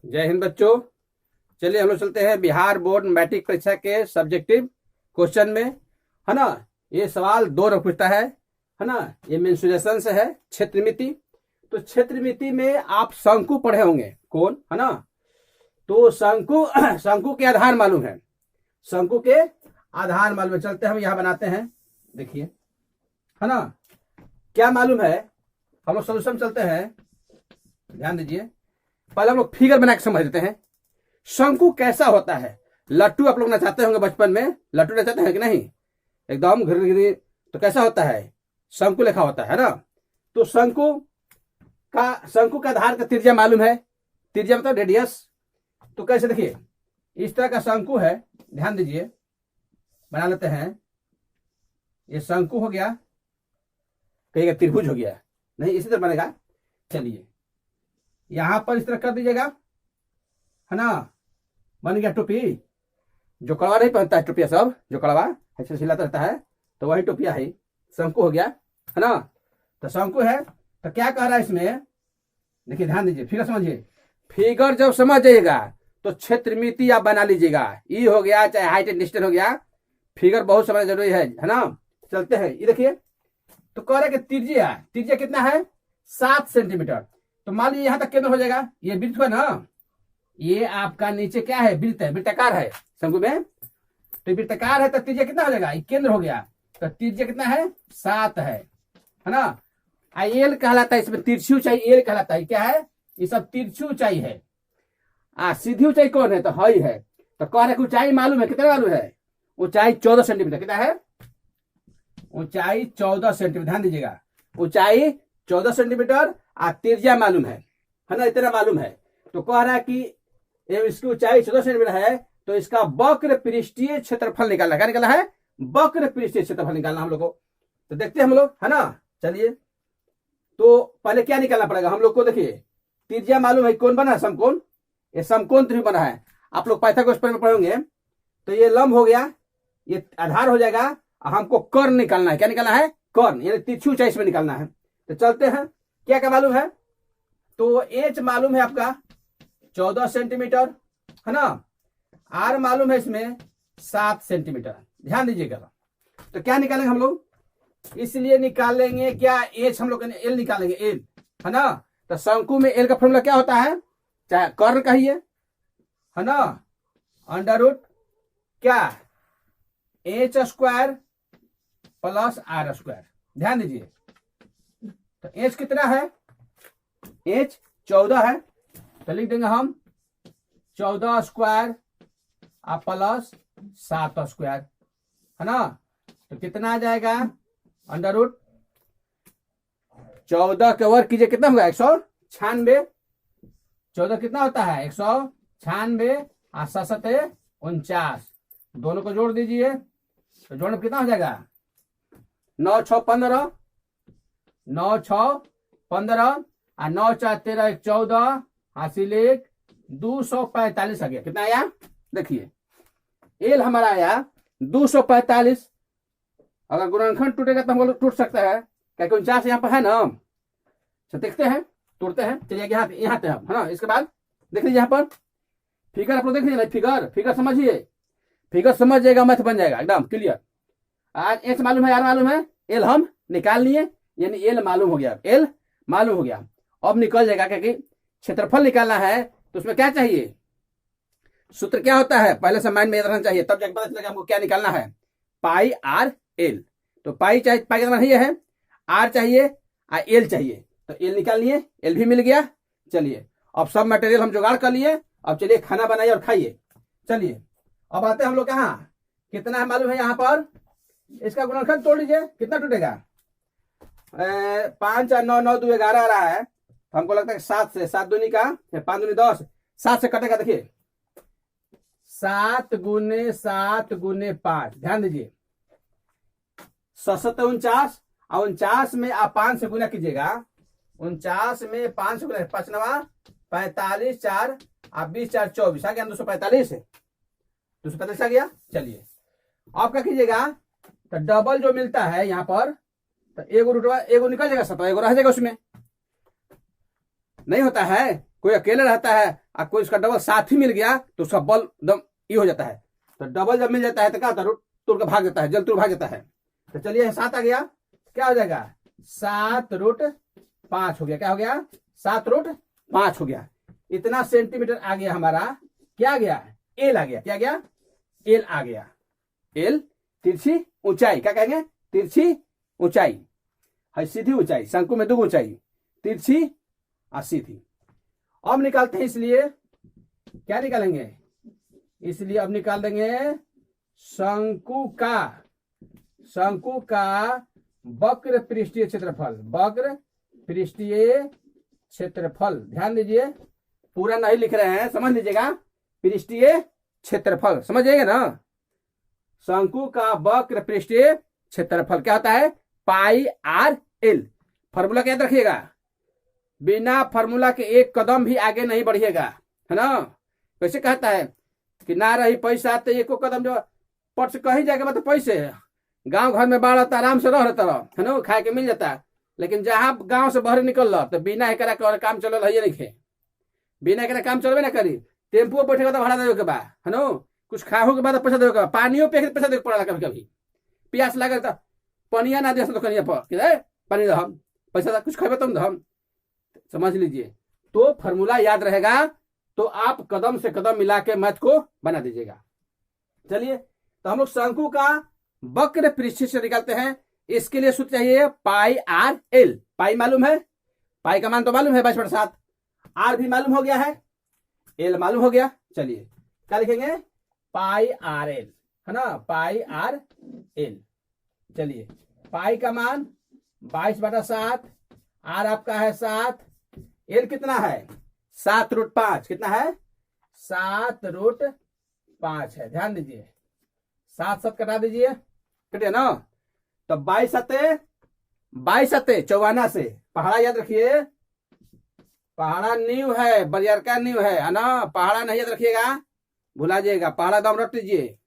जय हिंद बच्चों। चलिए हम लोग चलते हैं बिहार बोर्ड मैट्रिक परीक्षा के सब्जेक्टिव क्वेश्चन में, है ना। ये सवाल दो रंग पूछता है ना। ये मेंसुरेशन से है, क्षेत्रमिति। तो क्षेत्रमिति में आप शंकु पढ़े होंगे, कौन है ना। तो शंकु शंकु के आधार मालूम है, शंकु के आधार मालूम है। चलते हम यहां बनाते हैं, देखिए, है ना। क्या मालूम है, हम लोग सोल्यूशन चलते हैं, ध्यान दीजिए। पहले हम लोग फिगर बना के समझ लेते हैं शंकु कैसा होता है। लट्टू आप लोग नचाते होंगे बचपन में, लट्टू नचाते हैं कि नहीं, एकदम घिर घिर। तो कैसा होता है, शंकु लिखा होता है ना। तो शंकु का आधार का त्रिज्या मालूम है, त्रिज्या मतलब रेडियस। तो कैसे, देखिए इस तरह का शंकु है, ध्यान दीजिए, बना लेते हैं। ये शंकु हो गया, कहीं त्रिभुज हो गया, नहीं इसी तरह बनेगा। चलिए यहां पर इस तरह कर दीजिएगा, है ना। बन गया टोपी। जो कड़वा नहीं पहनता है टोपिया, सब जो कड़वा ऐसे सिलाता रहता है, तो वही टोपिया है, शंकु हो गया, है ना। तो शंकु है, तो क्या कह रहा है इसमें, देखिए ध्यान दीजिए, फिगर समझिए। फिगर जब समझ जाइएगा तो क्षेत्रमिति आप बना लीजिएगा। ई हो गया, चाहे हाइट एंड डिस्टेंस हो गया, फिगर बहुत समझना जरूरी है ना। चलते हैं, ये देखिए। तो कह रहे कि त्रिज्या कितना है, 7 सेंटीमीटर। तो मान लीजिए यहां तक केंद्र हो जाएगा, ये वृत्त है ना। ये आपका नीचे क्या है, वृत्त है, वृत्ताकार है शंकु में। तो वृत्ताकार है तो त्रिज्या कितना हो जाएगा, केंद्र हो गया। तो त्रिज्या कितना है, 7 है ना। एल कहलाता है, इसमें तिरछी ऊंचाई एल कहलाता है। क्या है, ये सब तिरछी ऊंचाई है। सीधी ऊंचाई कौन है, तो हई है। तो कह रहे ऊंचाई मालूम है, कितना मालूम है, ऊंचाई 14 सेंटीमीटर। कितना है, ऊंचाई 14 सेंटीमीटर। ध्यान दीजिएगा, ऊंचाई 14 सेंटीमीटर और त्रिज्या मालूम है ना, इतना मालूम है। तो कह रहा है कि इसकी ऊंचाई 14 सेंटीमीटर है, तो इसका वक्र पृष्ठीय क्षेत्रफल निकालना है। क्या निकालना है, वक्र पृष्ठीय क्षेत्रफल निकालना हम लोग को। तो देखते हैं हम लोग, है ना। चलिए, तो पहले क्या निकालना पड़ेगा हम लोग को, देखिए त्रिज्या मालूम है, कौन बना है, समकोण। ये समकोण त्रिभुज बना है, आप लोग पाइथागोरस में पढ़ेंगे। तो ये लंब हो गया, ये आधार हो जाएगा। हमको कर्ण निकालना है। क्या निकालना है, कर्ण, यानी तिरछी ऊंचाई इसमें निकालना है। तो चलते हैं, क्या क्या मालूम है। तो एच मालूम है आपका 14 सेंटीमीटर, है ना। आर मालूम है इसमें 7 सेंटीमीटर। ध्यान दीजिएगा। तो क्या निकालेंगे हम लोग, इसलिए निकालेंगे क्या, एच हम लोग एल निकालेंगे, एल, है ना। तो शंकु में एल का फॉर्मूला क्या होता है, चाहे कर्ण कहिए, है ना, अंडर रूट क्या, H square plus R square. ध्यान दीजिए, तो एच कितना है, एच 14 है। तो लिख देंगे हम 14 स्क्वायर प्लस 7 स्क्वायर, है ना। तो कितना आ जाएगा, अंडर रूट 14 के वर्ग कीजिए, कितना होगा, 196। 14 कितना होता है, 196 और 7 49। दोनों को जोड़ दीजिए, तो जोड़ने कितना हो जाएगा, 9 6 15, 9 6 15 और 9 4 13 1 14 हासिल 1 245 आ गया। कितना आया, देखिए एल हमारा आया 245। अगर गुणनखंड टूटेगा तो हम टूट सकता है, क्या 49 यहाँ पर है ना। तो देखते हैं, तोड़ते हैं। चलिए यहाँ पे हम, है ना। इसके बाद देख लीजिए यहाँ पर फिगर, आप लोग देख लीजिए, फिगर समझिए, फिगर समझ जाएगा, मैथ बन जाएगा एकदम क्लियर। आज एच मालूम है, आर मालूम है, एल हम निकाल लिए, यानी एल मालूम हो गया, एल मालूम हो गया। अब निकल जाएगा, क्योंकि क्षेत्रफल निकालना है तो उसमें क्या चाहिए, सूत्र क्या होता है, पहले से माइंड में रहना चाहिए, तब जाकर पता चलेगा हमको क्या निकालना है, पाई आर एल। तो पाई चाहिए, पाई का मतलब ये है, आर चाहिए और एल चाहिए। तो एल निकाल लिए, एल भी मिल गया। चलिए अब सब मटेरियल हम जुगाड़ कर लिए, अब चलिए खाना बनाइए और खाइए। चलिए अब आते हैं हम लोग कहाँ, कितना है मालूम है यहाँ पर, इसका गुणनखंड तोड़ लीजिए, कितना टूटेगा, 5 और 9 9 2 11 आ रहा है। तो हमको लगता है 7 से, 7 दूनी का 5 दूनी 10, 7 से कटेगा। देखिए 7 गुने 7 गुने 5, ध्यान दीजिए, 7 49 और 49 में आप 5 से गुना कीजिएगा, 49 में 5 से गुना, 5 9 45 4 आप 20 4 24 आ गया, 245 है, 245 आ गया। चलिए आप क्या कीजिएगा, तो डबल जो मिलता है यहाँ पर, तो एगो रूटवा एगो निकल जाएगा, 7 एगो रह जाएगा, उसमें नहीं होता है, कोई अकेले रहता है और कोई उसका डबल साथी मिल गया तो उसका बल एकदम ये हो जाता है। तो डबल जब मिल जाता है तो क्या होता है, तोड़ के भाग जाता है, जल तोड़ भाग जाता है। तो चलिए 7 आ गया, क्या हो जाएगा 7√5 हो गया। क्या हो गया 7√5 हो गया। इतना सेंटीमीटर आ गया हमारा, क्या आ गया एल आ गया। क्या आ गया एल आ गया। एल तिरछी ऊंचाई, क्या कहेंगे तिरछी ऊंचाई है, सीधी ऊंचाई, शंकु में 2 ऊंचाई, तिरछी और सीधी। अब निकालते हैं, इसलिए क्या निकालेंगे, इसलिए अब निकाल देंगे शंकु का वक्र पृष्ठीय क्षेत्रफल। वक्र पृष्ठीय क्षेत्रफल, ध्यान दीजिए पूरा नहीं लिख रहे हैं, समझ लीजिएगा। पृष्ठीय क्षेत्रफल समझिएगा ना। शंकु का वक्र पृष्ठीय क्षेत्रफल क्या होता है, पाई आर एल। फॉर्मूला क्या याद रखिएगा, बिना फॉर्मूला के एक कदम भी आगे नहीं बढ़िएगा, है ना। वैसे कहता है कि ना रही पैसा तो एको कदम जो पट से कहीं जाएगा मतलब पैसे। गांव घर में बाढ़ आता आराम से रह रहता है ना, खाए के मिल जाता है। लेकिन जहां गांव से बाहर निकल रहा तो बिना एकरा के काम चल रहा नहीं खे, बिना एकरा काम चलबे ना करी। टेम्पो बैठेगा तो भाड़ा देवे के बाद, है ना, कुछ खाओ के बाद पैसा देवे के बाद, पानियों पे पैसा देवे पड़ा कभी कभी। प्यास लगे तो पनिया ना दे तो कनिया पर पानी हम पैसा कुछ खेबे तुम हम, समझ लीजिए। तो फॉर्मूला याद रहेगा तो आप कदम से कदम मिला के मैथ को बना दीजिएगा। चलिए तो हम लोग शंकु का वक्र पृष्ठीय से निकालते हैं। इसके लिए सूत्र चाहिए पाई आर एल। पाई मालूम है, पाई का मान तो मालूम है 22/7, आर भी मालूम हो गया है, एल मालूम हो गया। चलिए क्या लिखेंगे पाई आर एल, है ना, पाई आर एल। चलिए पाई का मान 22/7, आर आपका है 7, एल कितना है 7√5, कितना है 7√5 है। ध्यान दीजिए 7 कटा दीजिए, कटिए ना। तो 22 सते 54 से, पहाड़ा याद रखिए, पहाड़ा नींव है, बरियारका नींव है ना। पहाड़ा नहीं याद रखिएगा, भुला जाइएगा, पहाड़ा दम रख लीजिए।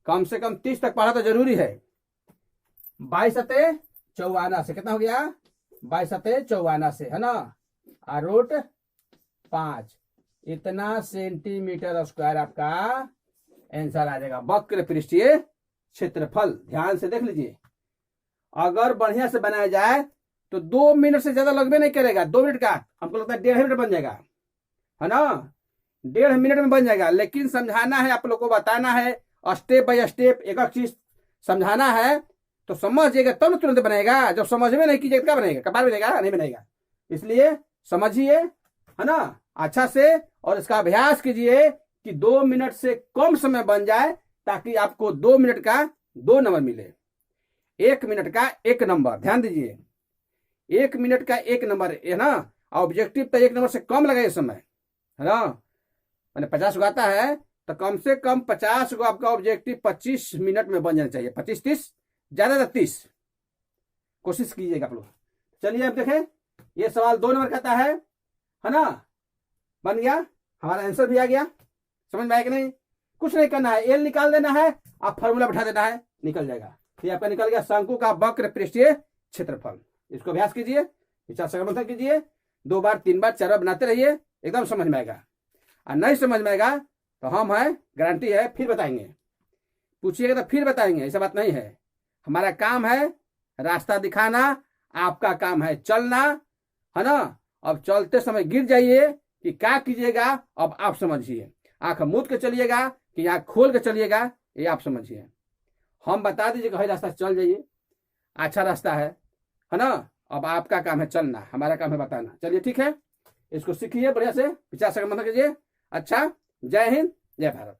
कम से कम 30 तक पढ़ा तो जरूरी है। 22 सते 54 से कितना हो गया 22 सते 54 से, है ना, √5, इतना सेंटीमीटर स्क्वायर आपका आंसर आ जाएगा वक्र पृष्ठीय क्षेत्रफल। ध्यान से देख लीजिए, अगर बढ़िया से बनाया जाए तो 2 मिनट से ज्यादा लगभग नहीं करेगा। 2 मिनट का हमको लगता है 1.5 मिनट बन जाएगा, है ना, 1.5 मिनट में बन जाएगा। लेकिन समझाना है आप लोग को, बताना है स्टेप बाय स्टेप, एक एक चीज समझाना है तो समझिएगा तब तो तुरंत बनेगा। जब समझ में नहीं कीजिएगा क्या बनेगा, कबार बनेगा नहीं बनेगा। इसलिए समझिए, है ना, अच्छा से, और इसका अभ्यास कीजिए कि 2 मिनट से कम समय बन जाए, ताकि आपको 2 मिनट का 2 नंबर मिले, 1 मिनट का 1 नंबर। ध्यान दीजिए 1 मिनट का 1 नंबर, है ना। ऑब्जेक्टिव तो 1 नंबर से कम लगे इस समय, है ना, मैंने 50 आता है तो कम से कम 50 को आपका ऑब्जेक्टिव 25 मिनट में बन जाना चाहिए, 25-30, ज्यादा 30 कोशिश कीजिएगा आप लोग। चलिए अब देखें, ये सवाल 2 नंबर का है ना, बन गया, हमारा आंसर भी आ गया। समझ में आया कि नहीं, कुछ नहीं करना है, एल निकाल देना है, आप फॉर्मूला बैठा देना है, निकल जाएगा। ये आपका निकल गया शंकु का वक्र पृष्ठीय क्षेत्रफल। इसको अभ्यास कीजिए, विचार संगठन कीजिए, 2 बार 3 बार 4 बार बनाते रहिए, एकदम समझ में आएगा। और नहीं समझ में आएगा तो हम है, गारंटी है, फिर बताएंगे, पूछिएगा तो फिर बताएंगे, ऐसा बात नहीं है। हमारा काम है रास्ता दिखाना, आपका काम है चलना, है ना। अब चलते समय गिर जाइए कि क्या कीजिएगा, अब आप समझिए। आंख मूंद के चलिएगा कि आंख खोल के चलिएगा, ये आप समझिए। हम बता दीजिए कि रास्ता चल जाइए, अच्छा रास्ता है ना। अब आपका काम है चलना, हमारा काम है बताना। चलिए ठीक है, इसको सीखिए बढ़िया से, विचार संगठन कीजिए। अच्छा, जय हिंद, जय भारत।